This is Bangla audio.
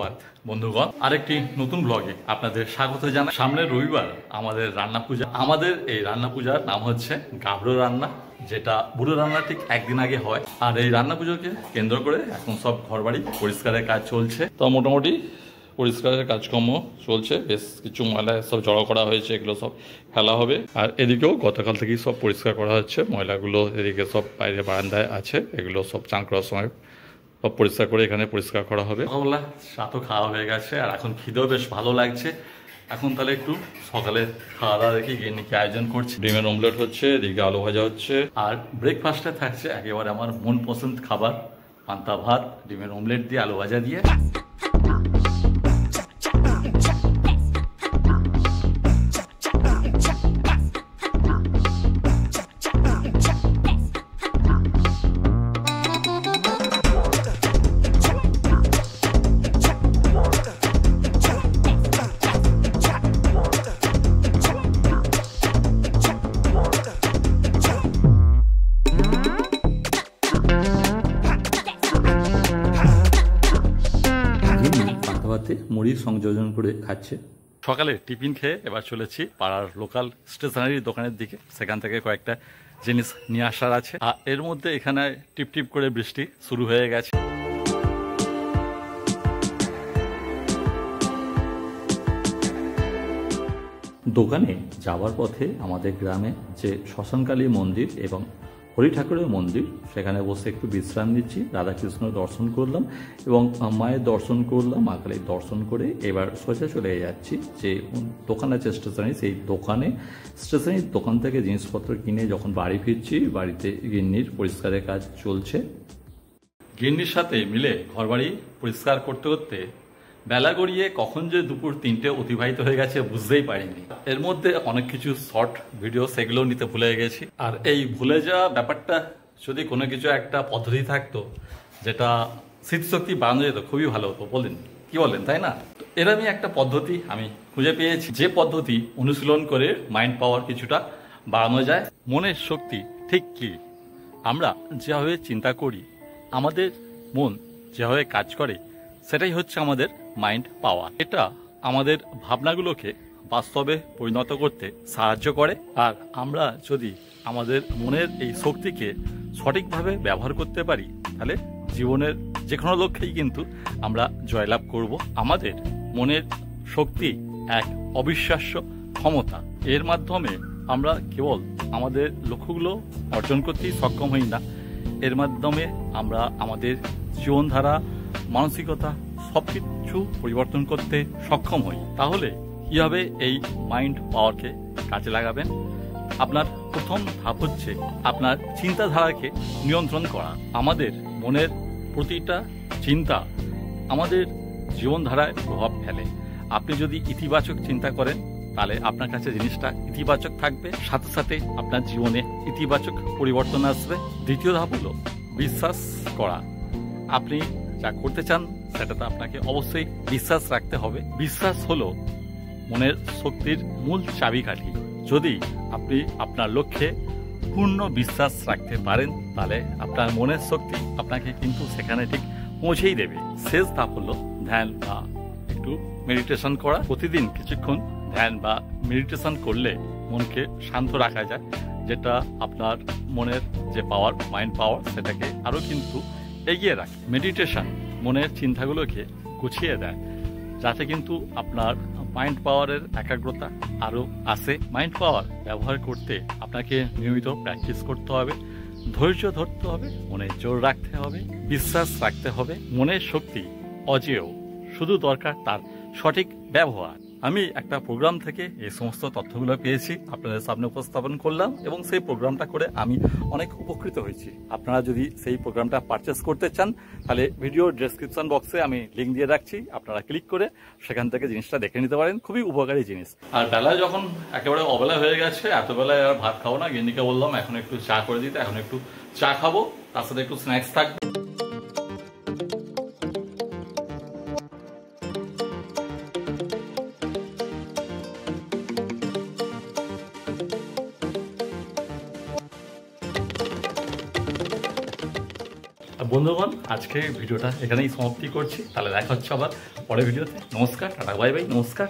সুপ্রভাত বন্ধুগণ, আরেকটি নতুন ব্লগে আপনাদের স্বাগত জানাই। সামনের রবিবার আমাদের রান্না পূজা। আমাদের এই রান্না পূজার নাম হচ্ছে গাভরো রান্না, যেটা বুড়ো রান্না ঠিক একদিন আগে হয়। আর এই রান্না পুজোকে কেন্দ্র করে এখন সব ঘরবাড়ি পরিষ্কারের কাজ চলছে। তো মোটামুটি পরিষ্কারের কাজকর্ম চলছে, বেশ কিছু ময়লা সব জড়ো করা হয়েছে, এগুলো সব ফেলা হবে। আর এদিকেও গতকাল থেকেই সব পরিষ্কার করা হচ্ছে, ময়লাগুলো এদিকে সব বাইরে বারান্দায় আছে, এগুলো সব চান করার সময় সব পরিষ্কার করে এখানে পরিষ্কার করা হবে। সকালবেলা চাও খাওয়া হয়ে গেছে আর এখন খিদেও বেশ ভালো লাগছে। এখন তাহলে একটু সকালে খাওয়া দাওয়া দেখি গিন্নিকে আয়োজন করছি। ডিমের অমলেট হচ্ছে, এদিকে আলু ভাজা হচ্ছে, আর ব্রেকফাস্টে থাকছে একেবারে আমার মন পছন্দ খাবার, পান্তা ভাত ডিমের অমলেট দিয়ে আলু ভাজা দিয়ে। মুড়ি সংযোজন করে খাচ্ছে। সকালে টিফিন খেয়ে এবার চলেছি পাড়ার লোকাল স্টেশনারি দোকানের দিকে, সেখান থেকে কয়েকটা জিনিস নিয়ে আসার আছে। আর এর মধ্যে এখানে টিপ টিপ করে বৃষ্টি শুরু হয়ে গেছে। দোকানে যাওয়ার পথে আমাদের গ্রামে যে শ্মশানকালী মন্দির এবং হরি ঠাকুরের মন্দির, সেখানে বসে একটু বিশ্রাম নিচ্ছি। রাধাকৃষ্ণ দর্শন করলাম এবং মায়ের দর্শন করলাম, মা কালীর দর্শন করে এবার সোজা চলে যাচ্ছি যে দোকান আছে স্টেশনারি, সেই স্টেশনারির দোকান থেকে জিনিসপত্র কিনে যখন বাড়ি ফিরছি, বাড়িতে গিন্নির পরিষ্কারের কাজ চলছে। গিন্নির সাথে মিলে ঘরবাড়ি পরিষ্কার করতে করতে বেলা গড়িয়ে কখন যে দুপুর 3টে অতিবাহিত হয়ে গেছে বুঝতেই পারিনি। এর মধ্যে অনেক কিছু শর্ট ভিডিও সেগুলো নিতে ভুলে গেছি। আর এই ভুলে যাওয়া ব্যাপারটা যদি কোনো কিছু একটা পদ্ধতি থাকতো যেটা স্মৃতিশক্তি বাড়ানো যেত, খুবই ভালো হতো। বলেন কি বলেন, তাই না? এরকমই একটা পদ্ধতি আমি খুঁজে পেয়েছি, যে পদ্ধতি অনুশীলন করে মাইন্ড পাওয়ার কিছুটা বাড়ানো যায়। মনের শক্তি ঠিক কি, আমরা যেভাবে চিন্তা করি, আমাদের মন যেভাবে কাজ করে, সেটাই হচ্ছে আমাদের মাইন্ড পাওয়ার। এটা আমাদের ভাবনাগুলোকে বাস্তবে পরিণত করতে সাহায্য করে। আর আমরা যদি আমাদের মনের এই শক্তিকে সঠিকভাবে ব্যবহার করতে পারি, তাহলে জীবনের যে কোনো লক্ষ্যেই কিন্তু আমরা জয়লাভ করব। আমাদের মনের শক্তি এক অবিশ্বাস্য ক্ষমতা। এর মাধ্যমে আমরা কেবল আমাদের লক্ষ্যগুলো অর্জন করতেই সক্ষম হই না, এর মাধ্যমে আমরা আমাদের জীবনধারা, মানসিকতা সবকিছু পরিবর্তন করতে সক্ষম হই। তাহলে কিভাবে এই মাইন্ড পাওয়ারকে কাজে লাগাবেন? আপনার প্রথম ধাপ হচ্ছে আপনার চিন্তাধারাকে নিয়ন্ত্রণ করা। আমাদের মনের প্রতিটা চিন্তা আমাদের জীবনধারায় প্রভাব ফেলে। আপনি যদি ইতিবাচক চিন্তা করেন, তাহলে আপনার কাছে জিনিসটা ইতিবাচক থাকবে, সাথে সাথে আপনার জীবনে ইতিবাচক পরিবর্তন আসবে। দ্বিতীয় ধাপ হলো বিশ্বাস করা। আপনি যা করতে চান সেটাতে আপনাকে অবশ্যই বিশ্বাস রাখতে হবে। বিশ্বাস হলো মনের শক্তির মূল চাবিকাঠি। যদি আপনি আপনার লক্ষ্যে পূর্ণ বিশ্বাস রাখতে পারেন, তাহলে আপনার মনের শক্তি আপনাকে কিন্তু সেখানে ঠিক পৌঁছেই দেবে। শেষ ধাপ হলো ধ্যান বা একটু মেডিটেশন করা। প্রতিদিন কিছুক্ষণ ধ্যান বা মেডিটেশন করলে মনকে শান্ত রাখা যায়, যেটা আপনার মনের যে পাওয়ার, মাইন্ড পাওয়ার, সেটাকে আরও কিন্তু এগিয়ে রাখে। মেডিটেশন মনের চিন্তাগুলোকে গুছিয়ে দেয়, যাতে কিন্তু আপনার মাইন্ড পাওয়ারের একাগ্রতা আরও আসে। মাইন্ড পাওয়ার ব্যবহার করতে আপনাকে নিয়মিত প্র্যাকটিস করতে হবে, ধৈর্য ধরতে হবে, মনে জোর রাখতে হবে, বিশ্বাস রাখতে হবে। মনের শক্তি অজেয়, শুধু দরকার তার সঠিক ব্যবহার। আমি একটা প্রোগ্রাম থেকে এই সমস্ত তথ্যগুলো পেয়েছি, আপনাদের সামনে উপস্থাপন করলাম এবং সেই প্রোগ্রামটা করে আমি অনেক উপকৃত হয়েছি। আপনারা যদি সেই প্রোগ্রামটা পারচেস করতে চান, তাহলে ভিডিওর ডেসক্রিপশন বক্সে আমি লিঙ্ক দিয়ে রাখছি, আপনারা ক্লিক করে সেখান থেকে জিনিসটা দেখে নিতে পারেন। খুবই উপকারী জিনিস। আর বেলায় যখন একেবারে অবেলা হয়ে গেছে, এত বেলায় আর ভাত খাবো না, গিন্নিকে বললাম এখন একটু চা করে দিতে। এখন একটু চা খাবো, তার সাথে একটু স্ন্যাক্স থাকবে। বন্ধুগণ, আজকে ভিডিওটা এখানেই সমাপ্তি করছি। তাহলে দেখা হচ্ছে আবার পরের ভিডিওতে। নমস্কার, টাটা, বাই বাই, নমস্কার।